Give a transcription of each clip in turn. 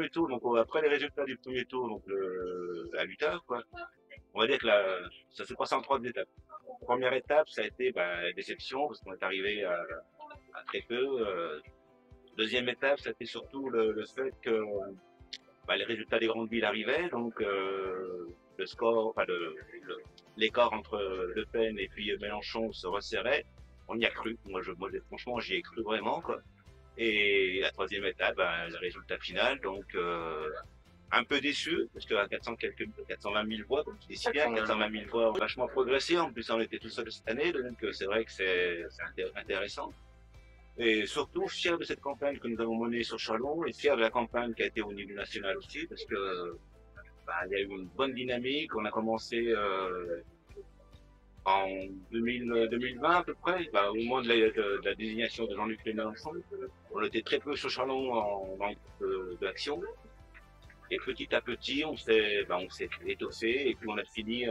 premier tour, donc après les résultats du premier tour, donc à 8 heures, quoi, on va dire que ça s'est passé en trois étapes. Première étape, ça a été déception, parce qu'on est arrivé à très peu. Deuxième étape, c'était surtout le fait que les résultats des grandes villes arrivaient, donc le score, l'écart entre Le Pen et puis Mélenchon se resserrait. On y a cru. Moi, franchement, j'y ai cru vraiment, quoi. Et la troisième étape, le résultat final, donc un peu déçu, parce qu'à 420 000 voix, comme tu dis si bien, 420 000 voix ont vachement progressé. En plus, on était tout seul cette année, donc c'est vrai que c'est intéressant. Et surtout fier de cette campagne que nous avons menée sur Chalon et fier de la campagne qui a été au niveau national aussi, parce que il y a eu une bonne dynamique. On a commencé en 2020 à peu près, au moment de la désignation de Jean-Luc Mélenchon. On était très peu sur Chalon en manque d'action. Et petit à petit, on s'est étoffé et puis on a fini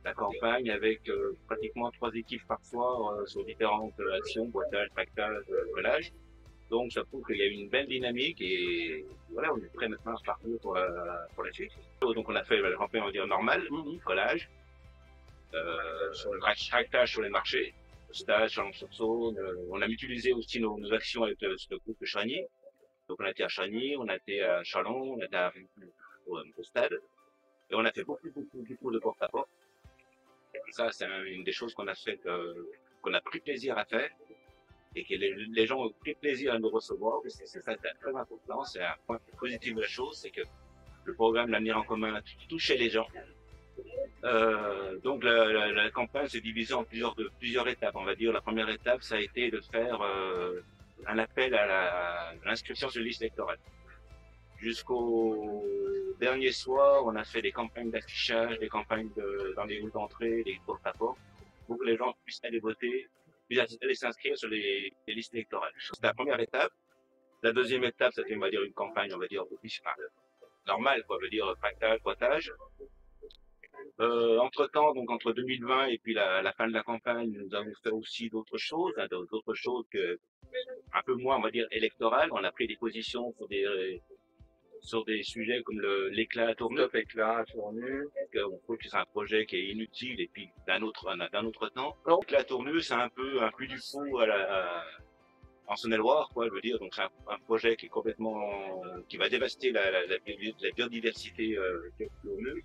la campagne avec pratiquement trois équipes parfois sur différentes actions, boitage, tractage, collage. Donc ça prouve qu'il y a eu une belle dynamique et voilà, on est prêt maintenant à partir pour la suite. Donc on a fait la campagne, on va dire, normale, collage, tractage sur les marchés, stage, Chalon-sur-Saône. On a mutualisé aussi nos actions avec le groupe de Chagny. Donc on a été à Chagny, on a été à Chalon, on a été au stade. Et on a fait beaucoup de porte-à-porte. Et ça, c'est une des choses qu'on a fait, qu'on a pris plaisir à faire. Et que les gens ont pris plaisir à nous recevoir. C'est ça, c'est très important. C'est un point positif de la chose, c'est que le programme L'avenir en commun touchait les gens. Donc la campagne s'est divisée en plusieurs étapes. On va dire la première étape, ça a été de faire un appel à l'inscription sur les listes électorales. Jusqu'au dernier soir, on a fait des campagnes d'affichage, des campagnes dans les rues d'entrée, des porte-à-porte, pour que les gens puissent aller voter, puissent aller s'inscrire sur les listes électorales. C'était la première étape. La deuxième étape, c'était, on va dire, une campagne, on va dire, normale, quoi, on veut dire, tractage, poitage. Entre-temps, donc entre 2020 et puis la fin de la campagne, nous avons fait aussi d'autres choses, que un peu moins, on va dire, électorales. On a pris des positions sur des sujets comme l'éclat à tourner. Stop éclat à tourner. On trouve que c'est un projet qui est inutile et puis d'un autre temps. L'éclat à tourner, c'est un peu un puits du fou en Saône-et-Loire, quoi, je veux dire. Donc c'est un projet qui est complètement, qui va dévaster la biodiversité de Tourneux.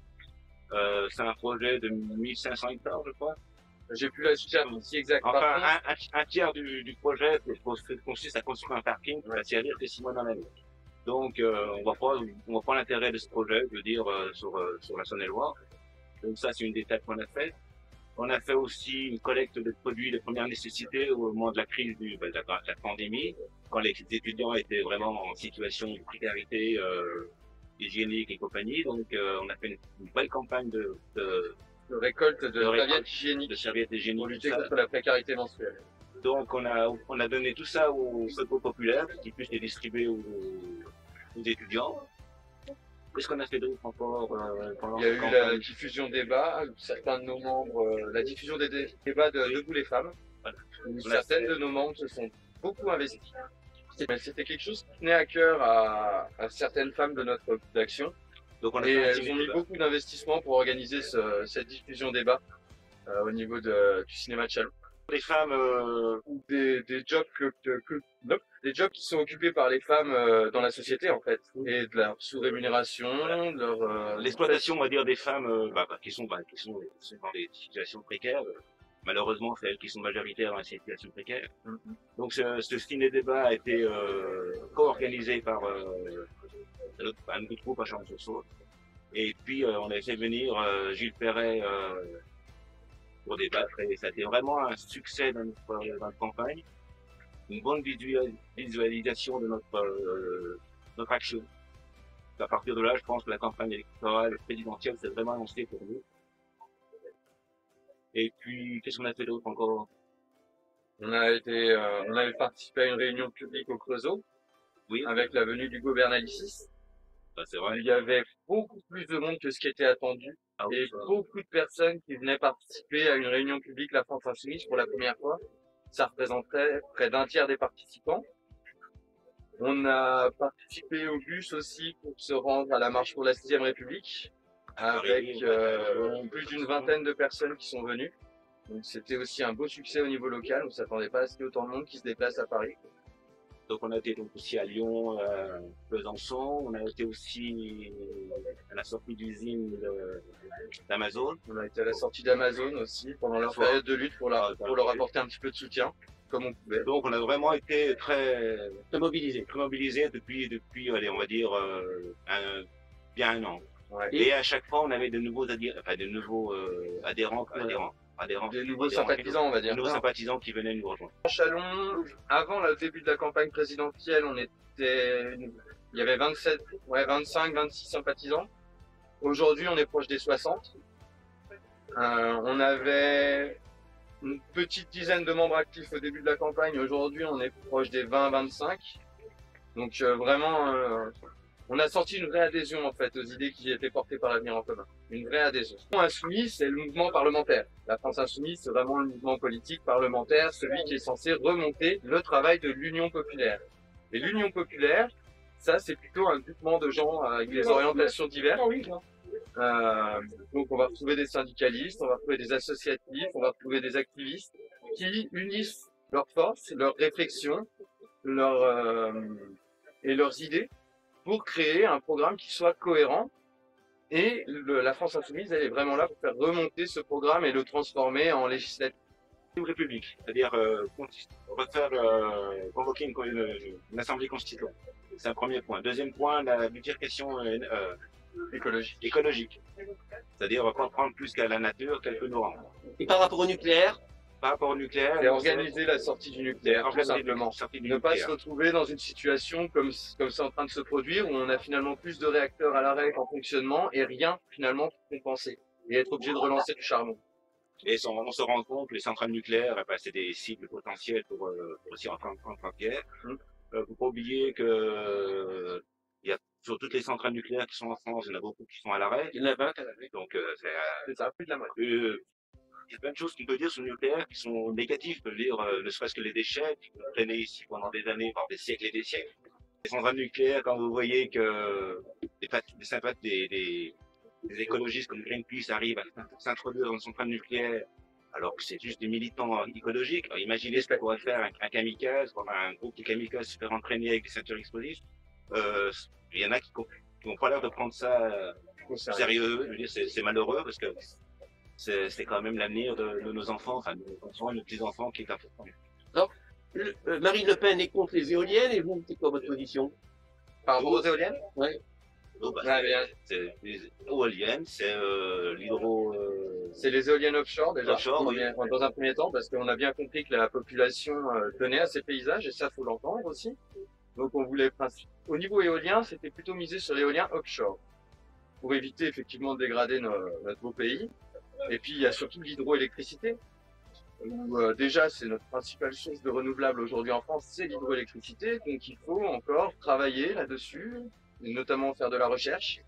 C'est un projet de 1500 hectares, je crois. J'ai plus la superficie exacte. Enfin, un tiers du projet consiste à construire un parking qui va servir que 6 mois dans l'année. Donc, on voit pas l'intérêt de ce projet, je veux dire, sur la Saône-et-Loire. Donc ça, c'est une des étapes qu'on a fait. On a fait aussi une collecte de produits de première nécessité au moment de la crise de la pandémie, quand les étudiants étaient vraiment en situation de précarité hygiénique et compagnie. Donc, on a fait une belle campagne de récolte de serviettes hygiéniques pour lutter contre la précarité menstruelle. Donc, on a donné tout ça aux secours populaires pour qu'ils puissent les distribuer aux étudiants. Qu'est-ce qu'on a fait d'autre encore pendant Il y a eu la diffusion débat, certains de nos membres, la diffusion des débats de Debout les femmes. Voilà. Certaines de nos membres se sont beaucoup investis. C'était quelque chose qui tenait à cœur à certaines femmes de notre groupe d'action. Donc elles ont mis beaucoup d'investissement pour organiser cette diffusion débat au niveau du cinéma de Chalon. Les femmes des jobs des jobs qui sont occupés par les femmes dans la société en fait, et de leur sous-rémunération, de leur l'exploitation, on va dire, des femmes qui sont dans des situations précaires. Malheureusement, c'est elles qui sont majoritaires dans la situation précaire. Donc ce ciné-débat a été co-organisé par un autre groupe à Chalon-sur-Saône. Et puis on a fait venir Gilles Perret pour débattre et ça a été vraiment un succès dans notre campagne. Une bonne visualisation de notre action. À partir de là, je pense que la campagne électorale présidentielle s'est vraiment lancée pour nous. Et puis, qu'est-ce qu'on a fait d'autre encore? On avait participé à une réunion publique au Creusot, oui, avec la venue du Bernalicis. C'est vrai. Il y avait beaucoup plus de monde que ce qui était attendu. Et beaucoup de personnes qui venaient participer à une réunion publique La France Insoumise pour la première fois. Ça représentait près d'un tiers des participants. On a participé au bus aussi pour se rendre à la marche pour la 6ème République, avec plus d'une vingtaine de personnes qui sont venues. Donc c'était aussi un beau succès au niveau local, on ne s'attendait pas à ce qu'il y ait autant de monde qui se déplace à Paris. Donc on a été donc aussi à Lyon, Besançon, on a été aussi à la sortie d'usine d'Amazon. On a été à la sortie d'Amazon aussi pendant leur période de lutte pour leur apporter un petit peu de soutien, comme on pouvait. Donc on a vraiment été très mobilisé. depuis allez, on va dire bien un an. Ouais. Et à chaque fois on avait de nouveaux adhérents, des nouveaux sympathisants, on va dire. Des nouveaux sympathisants qui venaient nous rejoindre. Chalon, avant le début de la campagne présidentielle, il y avait 25, 26 sympathisants. Aujourd'hui, on est proche des 60. On avait une petite dizaine de membres actifs au début de la campagne. Aujourd'hui, on est proche des 20, 25. Donc vraiment, on a senti une vraie adhésion en fait aux idées qui étaient portées par l'Avenir en commun. Une vraie adhésion. Insoumis, c'est le mouvement parlementaire. La France insoumise, c'est vraiment le mouvement politique parlementaire, celui qui est censé remonter le travail de l'Union populaire. Et l'Union populaire, ça c'est plutôt un groupement de gens avec des orientations diverses. Donc on va retrouver des syndicalistes, on va retrouver des associatifs, on va retrouver des activistes qui unissent leurs forces, leurs réflexions, et leurs idées pour créer un programme qui soit cohérent. Et la France insoumise, elle est vraiment là pour faire remonter ce programme et le transformer en législative. Une république, c'est-à-dire convoquer une assemblée constituante. C'est un premier point. Deuxième point, la bifurcation écologique. C'est-à-dire comprendre plus qu'à la nature quelques normes. Et par rapport au nucléaire? Par rapport au nucléaire, c'est organiser la sortie du nucléaire, tout simplement. Ne pas se retrouver dans une situation comme c'est en train de se produire, où on a finalement plus de réacteurs à l'arrêt qu'en fonctionnement et rien finalement pour compenser. Et être obligé de relancer du charbon. Et on se rend compte que les centrales nucléaires, c'est des cibles potentielles pour aussi en frontière. Faut pas oublier que il y a sur toutes les centrales nucléaires qui sont en France, il y en a beaucoup qui sont à l'arrêt. Il y en a 20 à l'arrêt. Donc c'est ça, plus de la moitié. Il y a plein de choses qu'on peut dire sur le nucléaire qui sont négatives. On peut dire ne serait-ce que les déchets qui ont traîné ici pendant des années, voire des siècles et des siècles. Les centrales nucléaires, quand vous voyez que des écologistes comme Greenpeace arrivent à s'introduire dans une centrale nucléaire alors que c'est juste des militants écologiques. Alors, imaginez ce que pourrait faire un kamikaze, un groupe de kamikazes super entraînés avec des ceintures explosives. Il y en a qui n'ont pas l'air de prendre ça au sérieux. Je veux dire, c'est malheureux parce que c'est quand même l'avenir de nos enfants, enfin de nos enfants et nos petits-enfants qui est important. Alors, Marine Le Pen est contre les éoliennes et vous, c'est quoi votre position? Par rapport aux éoliennes? Oui. C'est les éoliennes, c'est l'hydro... C'est les éoliennes offshore déjà, oui. Dans un premier temps, parce qu'on a bien compris que la population tenait à ces paysages, et ça faut l'entendre aussi. Donc on voulait, au niveau éolien, c'était plutôt misé sur l'éolien offshore, pour éviter effectivement de dégrader notre beau pays. Et puis il y a surtout l'hydroélectricité, où déjà c'est notre principale source de renouvelable aujourd'hui en France, c'est l'hydroélectricité, donc il faut encore travailler là-dessus, et notamment faire de la recherche,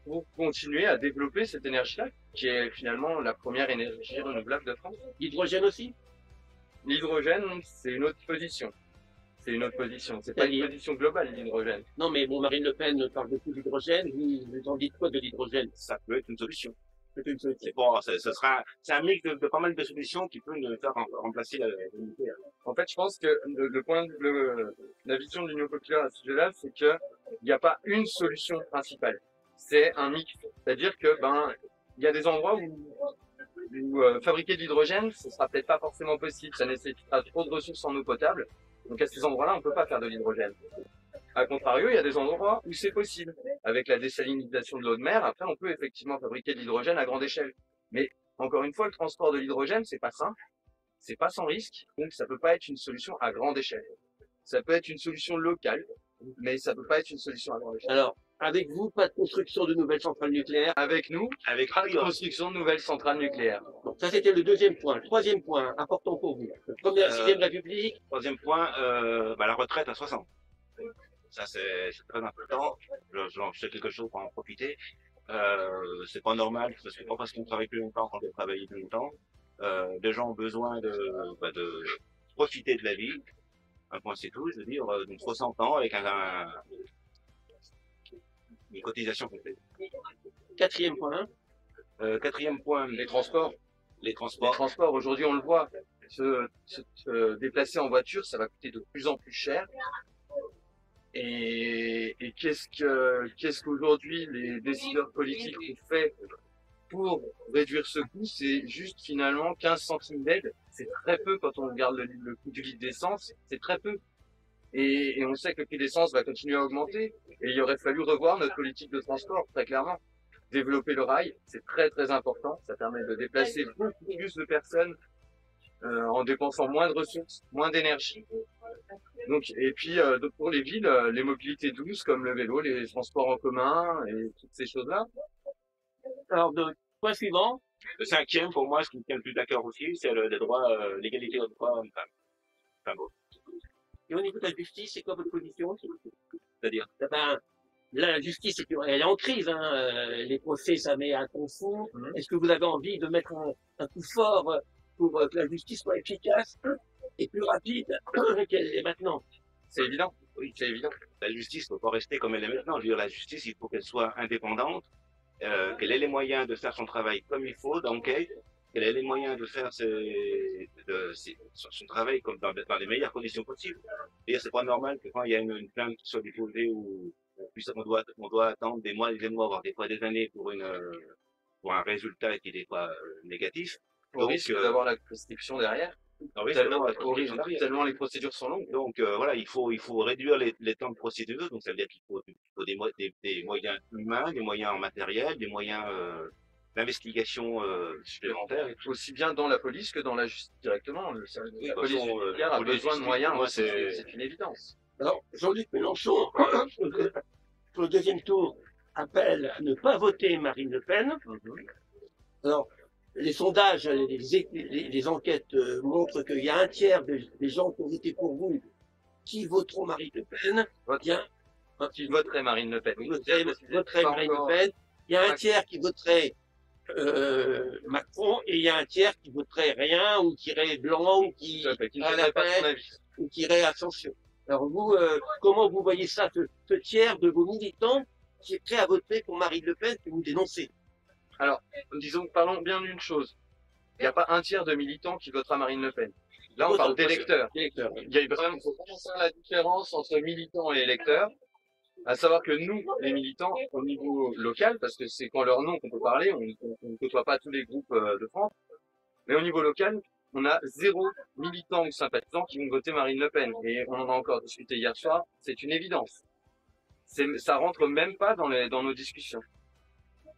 pour continuer à développer cette énergie-là, qui est finalement la première énergie renouvelable de France. L'hydrogène aussi? L'hydrogène, c'est une autre position. C'est une autre position. C'est pas une position globale, l'hydrogène. Non, mais bon, Marine Le Pen parle beaucoup d'hydrogène. Vous en dites quoi de l'hydrogène? Ça peut être une solution. C'est bon, c'est un mix de pas mal de solutions qui peut nous faire remplacer le nucléaire. En fait, je pense que la vision de l'Union populaire à ce sujet-là, c'est que il n'y a pas une solution principale. C'est un mix. C'est-à-dire que, il y a des endroits où fabriquer de l'hydrogène, ce sera peut-être pas forcément possible. Ça nécessitera trop de ressources en eau potable. Donc à ces endroits-là, on peut pas faire de l'hydrogène. A contrario, il y a des endroits où c'est possible. Avec la désalinisation de l'eau de mer, après, on peut effectivement fabriquer de l'hydrogène à grande échelle. Mais, encore une fois, le transport de l'hydrogène, c'est pas simple. C'est pas sans risque. Donc, ça peut pas être une solution à grande échelle. Ça peut être une solution locale, mais ça peut pas être une solution à grande échelle. Alors, avec vous, pas de construction de nouvelles centrales nucléaires? Avec nous, pas de construction de nouvelles centrales nucléaires. Donc, ça, c'était le deuxième point. Le troisième point, important pour vous. Le premier, la 6ème République. Troisième point, la retraite à 60. Ça, c'est très important. Je fais quelque chose pour en profiter. C'est pas normal, parce que pas parce qu'on travaille plus longtemps qu'on doit travailler plus longtemps. Les gens ont besoin de profiter de la vie. Un point c'est tout, je veux dire, donc 60 ans avec une cotisation complète. Quatrième point. Quatrième point, Les transports. les Les transports. transports, aujourd'hui, on le voit. Se déplacer en voiture, ça va coûter de plus en plus cher. Et qu'est-ce qu'aujourd'hui les décideurs politiques ont fait pour réduire ce coût? C'est juste finalement 15 centimes d'aide. C'est très peu quand on regarde le coût du litre d'essence. C'est très peu. Et on sait que le prix d'essence va continuer à augmenter. Et il aurait fallu revoir notre politique de transport, très clairement. Développer le rail, c'est très très important. Ça permet de déplacer beaucoup plus de personnes en dépensant moins de ressources, moins d'énergie. Donc, et puis pour les villes, les mobilités douces comme le vélo, les transports en commun et toutes ces choses-là. Alors, point suivant. Le cinquième, pour moi, ce qui me tient le plus d'accord aussi, c'est le droit, l'égalité aux droits hommes-femmes. Enfin bon, Et au niveau de la justice, c'est quoi votre position? c'est-à-dire, Ben, la justice, elle est en crise. Hein. Les procès, ça met un ton fou. Est-ce que vous avez envie de mettre un coup fort pour que la justice soit efficace et plus rapide qu'elle est maintenant? C'est évident. Oui, c'est évident. la justice ne peut pas rester comme elle est maintenant. Je veux dire, la justice, il faut qu'elle soit indépendante, qu'elle ait les moyens de faire son travail comme il faut, d'enquête, qu'elle ait les moyens de faire son travail comme dans les meilleures conditions possibles. Et c'est pas normal que quand il y a une plainte qui soit déposée ou on doit attendre des mois, voire des fois des années pour un résultat qui n'est pas négatif. Au risque d'avoir la prescription derrière. Tellement les procédures sont longues. Donc voilà, il faut réduire les temps de procédure. Donc ça veut dire qu'il faut des moyens humains, des moyens en matériel, des moyens d'investigation supplémentaires. Aussi bien dans la police que dans la justice directement. La police judiciaire a besoin de moyens. Moi, c'est une évidence. Alors, Jean-Luc Mélenchon, pour le deuxième tour, appelle à ne pas voter Marine Le Pen. Alors, les sondages, les enquêtes montrent qu'il y a un tiers des gens qui ont voté pour vous qui voteront Marine Le Pen. Qui voterait Marine Le Pen. Voterait Marine Le Pen. Il y a un tiers qui voterait Macron et il y a un tiers qui voterait rien ou qui irait blanc ou qui irait La Pen ou qui irait abstention. Alors vous, comment vous voyez ça, ce tiers de vos militants qui est prêt à voter pour Marine Le Pen que vous dénoncez? Alors, parlons bien d'une chose. Il n'y a pas un tiers de militants qui votera Marine Le Pen. Là, on parle d'électeurs. Il y a vraiment, faut faire la différence entre militants et électeurs. À savoir que nous, les militants, au niveau local, parce que c'est quand leur nom qu'on peut parler, on ne côtoie pas tous les groupes de France, mais au niveau local, on a 0 militants ou sympathisants qui vont voter Marine Le Pen. Et on en a encore discuté hier soir, c'est une évidence. Ça rentre même pas dans nos discussions.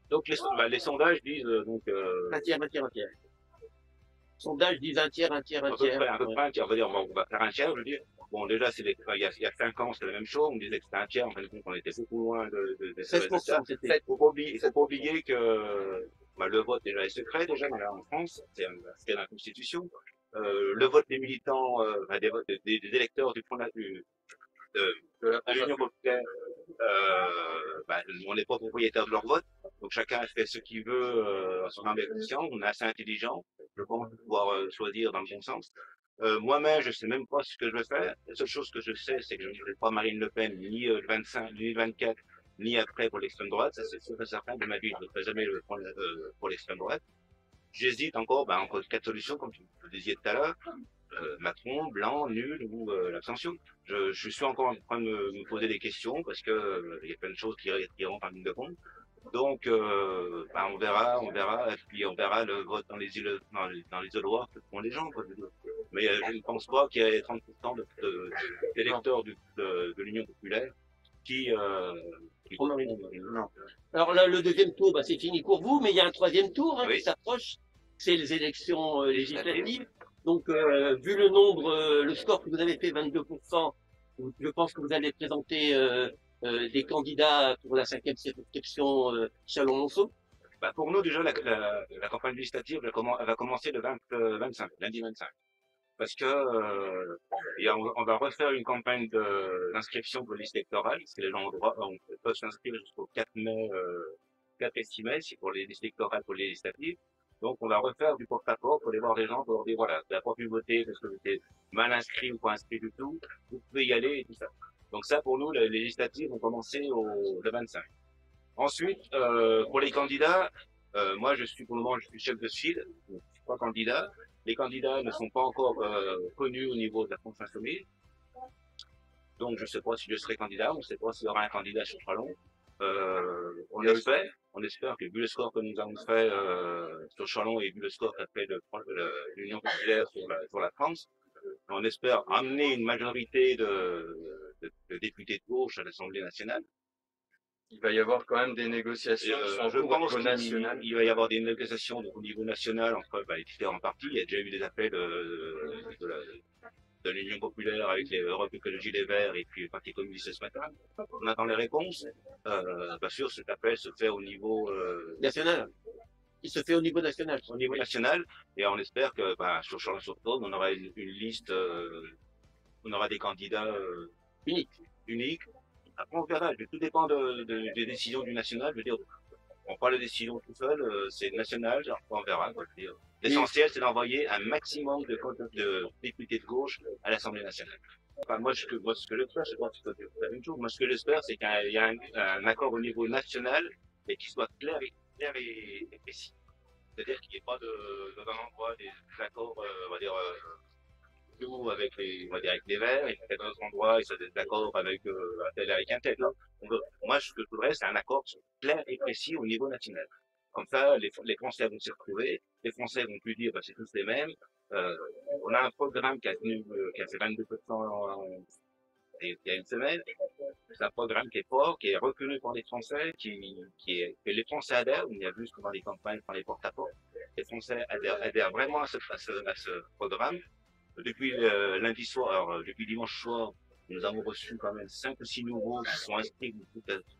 Donc les sondages disent un tiers. Sondages disent un tiers. À peu près un tiers. On va faire un tiers, je veux dire. Bon, déjà, il y a 5 ans, c'était la même chose. On disait que c'était un tiers. En fin de compte, on était beaucoup loin de 16%. Il ne faut pas oublier que le vote déjà est secret, déjà, en France. C'est la Constitution. Le vote des militants, des électeurs du Front de l'Union populaire, on n'est pas propriétaire de leur vote. Donc chacun fait ce qu'il veut à son âme et conscience. On est assez intelligent, je pense, pour pouvoir choisir dans le bon sens. Moi-même, je sais même pas ce que je veux faire. La seule chose que je sais, c'est que je ne voterai pas Marine Le Pen ni le 25, ni le 24, ni après pour l'extrême droite. Ça, c'est sûr et certain. De ma vie, je ne voterai jamais pour l'extrême droite. J'hésite encore entre 4 solutions, comme tu le disiez tout à l'heure. Macron, blanc, nul ou l'abstention. Je suis encore en train de me poser des questions parce que il y a plein de choses qui rentrent en ligne de compte. Donc, on verra, et puis on verra le vote dans les isoloirs que font les gens. Quoi, mais je ne pense pas qu'il y ait 30% d'électeurs de l'Union populaire qui non. Alors là, le deuxième tour, c'est fini pour vous, mais il y a un troisième tour qui s'approche. C'est les élections législatives. Donc, vu le nombre, le score que vous avez fait, 22%, je pense que vous allez présenter des candidats pour la 5e circonscription Chalon-Monceau. Pour nous, déjà, la campagne législative elle va commencer le 25, lundi 25. Parce que on va refaire une campagne d'inscription pour liste électorale, parce que les gens ont droit, on peut s'inscrire jusqu'au 4 mai, 4 et 6 mai, c'est pour les listes électorales pour les législatives. Donc, on va refaire du porte-à-porte pour aller voir des gens, pour leur dire, voilà, vous n'avez pas pu voter parce que vous êtes mal inscrit ou pas inscrit du tout, vous pouvez y aller et tout ça. Donc ça, pour nous, les législatives vont commencer le 25. Ensuite, pour les candidats, moi, pour le moment, je suis chef de file, donc je suis pas candidat. Les candidats ne sont pas encore connus au niveau de la France Insoumise. Donc, je ne sais pas si je serai candidat, on ne sait pas s'il y aura un candidat sur Chalon. On espère que vu le score que nous avons fait sur Chalon et vu le score qu'a fait l'Union populaire sur la France, on espère amener une majorité de députés de gauche à l'Assemblée nationale. Il va y avoir quand même des négociations je pense qu'il va y avoir des négociations au niveau national entre les différents partis. Il y a déjà eu des appels de l'Union populaire avec les Europe Écologie Les Verts et puis le Parti communiste ce matin. On attend les réponses. Bien sûr, cet appel se fait au niveau national. Il se fait au niveau national. Au niveau national, et on espère que sur Chalon-sur-Saône, on aura une liste, on aura des candidats uniques. Après, on verra. Tout dépend des décisions du national. Je veux dire, on prend les décisions tout seul, c'est national. On verra. L'essentiel, c'est d'envoyer un maximum de députés de gauche à l'Assemblée nationale. Enfin, moi, ce que j'espère, je pense que c'est la même chose. Moi, ce que j'espère, c'est qu'il y a un accord au niveau national, et qu'il soit clair et précis. C'est-à-dire qu'il n'y ait pas dans un endroit des accords, on va dire, avec les Verts, et dans d'autres endroits, ils sont d'accord avec un tel avec un tel. Moi, ce que je voudrais, c'est un accord clair et précis au niveau national. Comme ça, les Français vont s'y retrouver, les Français vont plus dire, c'est tous les mêmes. On a un programme qui a fait 22% il y a une semaine. C'est un programme qui est fort, qui est reconnu par les Français, que les Français adhèrent. On y a vu ce que dans les campagnes, par les porte-à-porte. Les Français adhèrent vraiment à ce programme. Depuis lundi soir, depuis dimanche soir, nous avons reçu quand même 5 ou 6 nouveaux qui sont inscrits.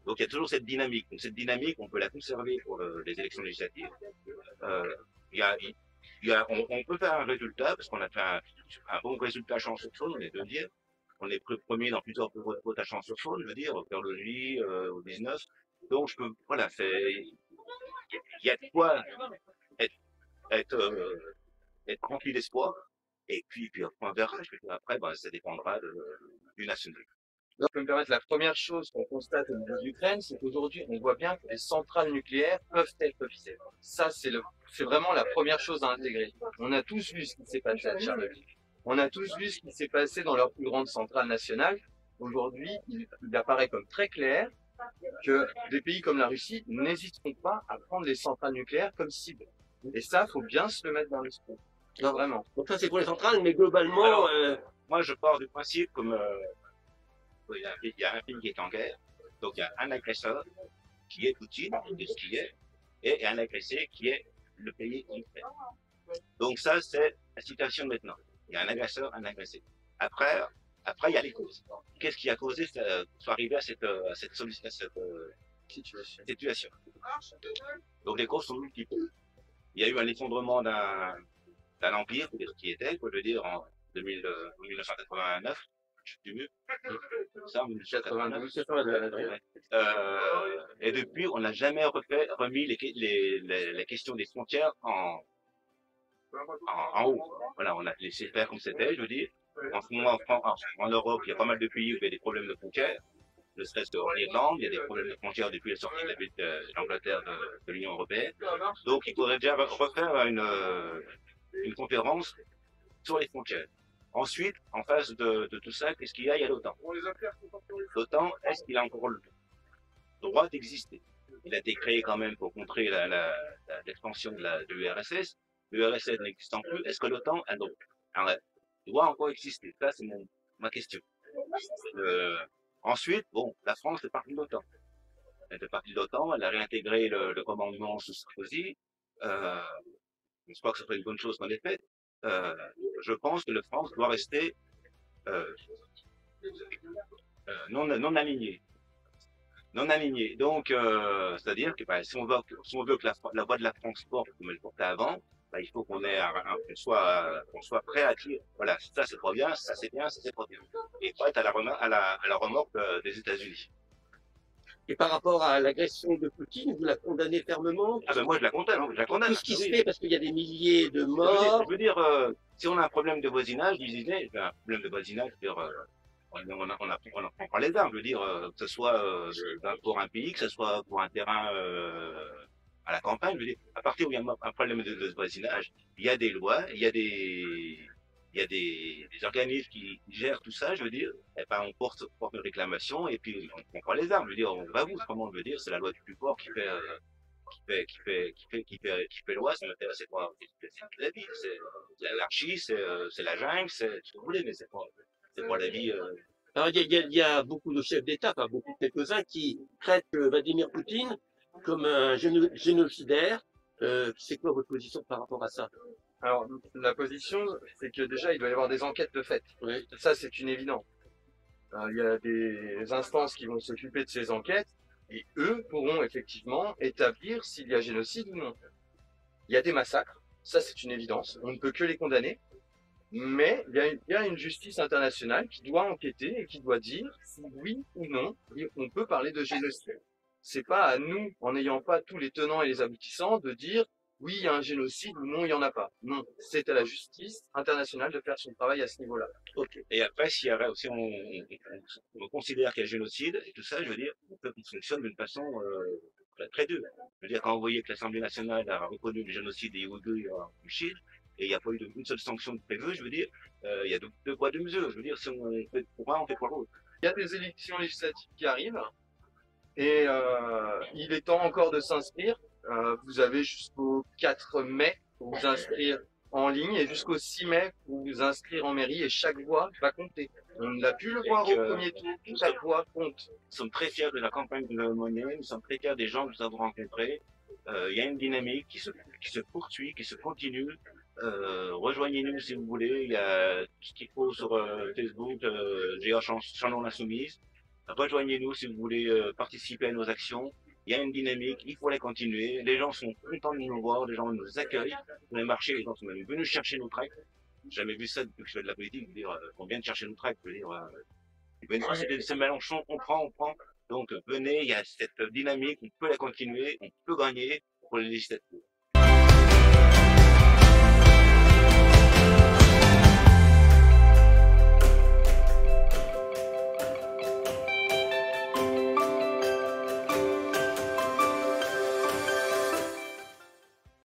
Donc il y a toujours cette dynamique. Donc cette dynamique, on peut la conserver pour les élections législatives. On peut faire un résultat, parce qu'on a fait un bon résultat à Chalon-sur-Saône, on est de dire. On est premier dans plusieurs votes à Chalon-sur-Saône, je veux dire, au Père-Logis, au 19. Donc voilà, il y a de quoi être rempli d'espoir. Et puis on verra. Après, ça dépendra du national. Donc, je peux me permettre, la première chose qu'on constate au niveau de l'Ukraine, c'est qu'aujourd'hui, on voit bien que les centrales nucléaires peuvent être visées. Ça, c'est vraiment la première chose à intégrer. On a tous vu ce qui s'est passé à Tchernobyl. On a tous vu ce qui s'est passé dans leur plus grande centrale nationale. Aujourd'hui, il apparaît comme très clair que des pays comme la Russie n'hésiteront pas à prendre les centrales nucléaires comme cible. Et ça, faut bien se le mettre dans l'esprit. Non, vraiment. Donc ça, c'est pour les centrales, mais globalement... Alors, moi, je pars du principe comme... il y a un pays qui est en guerre, donc il y a un agresseur qui est Poutine, de ce qui est, et un agressé qui est le pays ukrainien. Donc ça, c'est la situation maintenant. Il y a un agresseur, un agressé. Après, il y a les causes. Qu'est-ce qui a causé soit arrivé à cette situation? Donc les causes sont multiples. Il y a eu un effondrement d'un empire, qui était, je veux dire, en 1989, je suis mieux. Ça, en 1992. Et depuis, on n'a jamais remis les questions des frontières en haut. Voilà, on a laissé faire comme c'était, je veux dire. En ce moment, en Europe, il y a pas mal de pays où il y a des problèmes de frontières. Ne serait-ce qu'en Irlande, il y a des problèmes de frontières depuis la sortie de l'Angleterre de l'Union européenne. Donc, il faudrait déjà refaire une conférence sur les frontières. Ensuite, en face de tout ça, qu'est-ce qu'il y a? Il y a l'OTAN. L'OTAN, est-ce qu'il a encore le droit d'exister? Il a été créé quand même pour contrer l'expansion de l'URSS. L'URSS n'existant plus, est-ce que l'OTAN doit encore exister? Ça, c'est ma question. Ensuite, bon, la France fait partie de l'OTAN. Elle fait partie de l'OTAN, elle a réintégré le commandement sous Sarkozy. Je crois que ce serait une bonne chose qu'on ait faite. Je pense que la France doit rester non alignée. Non alignée. Donc, c'est-à-dire que si on veut que la voix de la France porte comme elle portait avant, il faut qu'on soit prêt à dire, voilà, ça c'est pas bien, ça c'est bien, ça c'est pas bien. Et pas être à la remorque des États-Unis. Et par rapport à l'agression de Poutine, vous la condamnez fermement? Ah ben moi je la condamne, je la condamne. Tout ce qui se Oui. fait, parce qu'il y a des milliers de morts. Je veux dire, si on a un problème de voisinage, je disais, un problème de voisinage, je veux dire, on prend les armes, je veux dire, que ce soit pour un pays, que ce soit pour un terrain à la campagne, je veux dire, à partir où il y a un problème de voisinage, il y a des lois, il y a des organismes qui gèrent tout ça, je veux dire, et ben on porte une réclamation et puis on prend les armes, je veux dire, on va vous, comment je veux dire, c'est la loi du plus fort qui fait loi, ça m'intéresse, c'est pas la vie, c'est l'anarchie, c'est la jungle, c'est ce que vous voulez, mais c'est pas la vie. Alors, il y a beaucoup de chefs d'État, enfin beaucoup, quelques-uns, qui traitent Vladimir Poutine comme un génocidaire. C'est quoi votre position par rapport à ça? Alors, la position, c'est que déjà, il doit y avoir des enquêtes de fait. Oui. Ça, c'est une évidence. Il y a des instances qui vont s'occuper de ces enquêtes et eux pourront effectivement établir s'il y a génocide ou non. Il y a des massacres, ça c'est une évidence, on ne peut que les condamner, mais il y a une justice internationale qui doit enquêter et qui doit dire si oui ou non on peut parler de génocide. C'est pas à nous, en n'ayant pas tous les tenants et les aboutissants, de dire oui, il y a un génocide ou non, il n'y en a pas. Non, c'est à la justice internationale de faire son travail à ce niveau-là. Okay. Et après, si on considère qu'il y a génocide et tout ça, je veux dire, on fonctionne d'une façon très dure. Je veux dire, quand vous voyez que l'Assemblée nationale a reconnu le génocide des Ouïghours du Chine, et il n'y a pas eu une seule sanction de prévue, je veux dire, il y a deux poids, deux mesures. Je veux dire, si on fait pour un, on fait pour l'autre. Il y a des élections législatives qui arrivent, et il est temps encore de s'inscrire. Vous avez jusqu'au 4 mai pour vous inscrire en ligne et jusqu'au 6 mai pour vous inscrire en mairie et chaque voix va compter. On l'a pu le voir au premier tour, chaque voix compte. Nous sommes très fiers de la campagne de Monnier, nous sommes très fiers des gens que nous avons rencontrés. Il y a une dynamique qui se poursuit, qui se continue. Rejoignez-nous si vous voulez, il y a tout ce qu'il faut sur Facebook, GA Chanon Insoumise. Rejoignez-nous si vous voulez participer à nos actions. Il y a une dynamique, il faut la continuer. Les gens sont contents de nous voir, les gens nous accueillent. Sur les marchés, les gens sont même venus chercher nos tracts. J'ai jamais vu ça depuis que je fais de la politique, je veux dire, qu'on vienne chercher nos tracts. Je veux dire, c'est Mélenchon, on prend. Donc venez, il y a cette dynamique, on peut la continuer, on peut gagner pour les législatives.